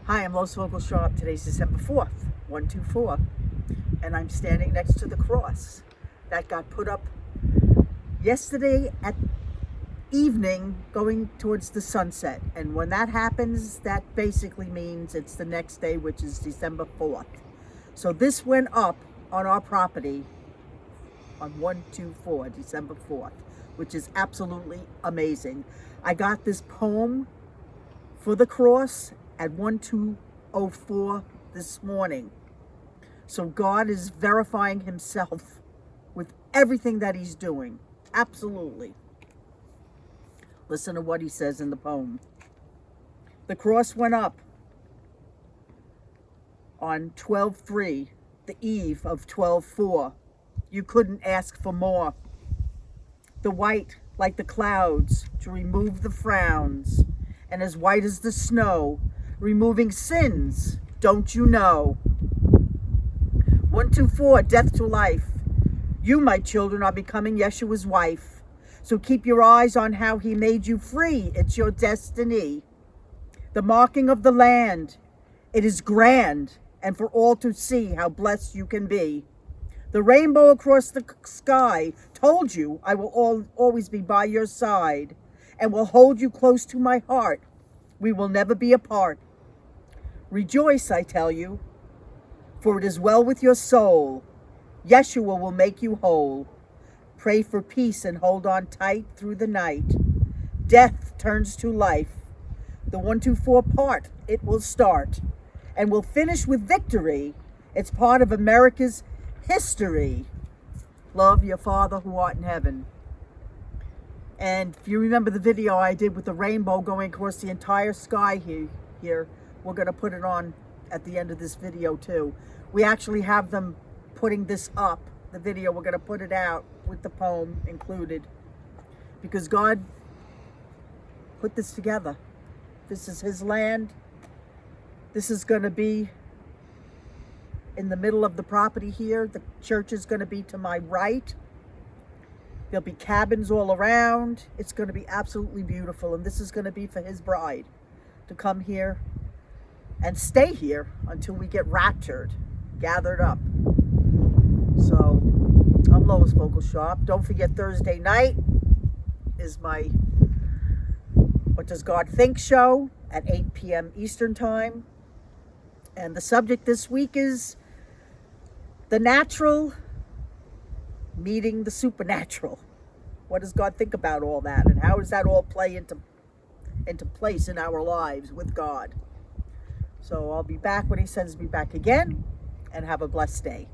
Hi, I'm Lois Vogel-Sharp. Today's December 4th, 124, and I'm standing next to the cross that got put up yesterday at evening going towards the sunset. And when that happens, that basically means it's the next day, which is December 4th. So this went up on our property on 124, December 4th, which is absolutely amazing. I got this poem for the cross at 1204 this morning. So God is verifying himself with everything that he's doing. Absolutely. Listen to what he says in the poem. The cross went up on 12/3, the eve of 12/4. You couldn't ask for more. The white like the clouds to remove the frowns, and as white as the snow, removing sins, don't you know? 124, death to life. You, my children, are becoming Yeshua's wife. So keep your eyes on how he made you free. It's your destiny. The marking of the land. It is grand, and for all to see how blessed you can be. The rainbow across the sky told you I will always be by your side and will hold you close to my heart. We will never be apart. Rejoice, I tell you, for it is well with your soul. Yeshua will make you whole. Pray for peace and hold on tight through the night. Death turns to life. The 124 part, it will start and will finish with victory. It's part of America's history. Love your Father who art in heaven. And if you remember the video I did with the rainbow going across the entire sky here, we're going to put it on at the end of this video too. We actually have them putting this up, the video. We're going to put it out with the poem included because God put this together. This is his land. This is going to be in the middle of the property here. The church is going to be to my right. There'll be cabins all around. It's going to be absolutely beautiful. And this is going to be for his bride to come here and stay here until we get raptured, gathered up. So I'm Lois Vogel-Sharp. Don't forget Thursday night is my What Does God Think show at 8 p.m. Eastern Time. And the subject this week is the natural meeting the supernatural. What does God think about all that? And how does that all play into place in our lives with God? So I'll be back when he sends me back again. And have a blessed day.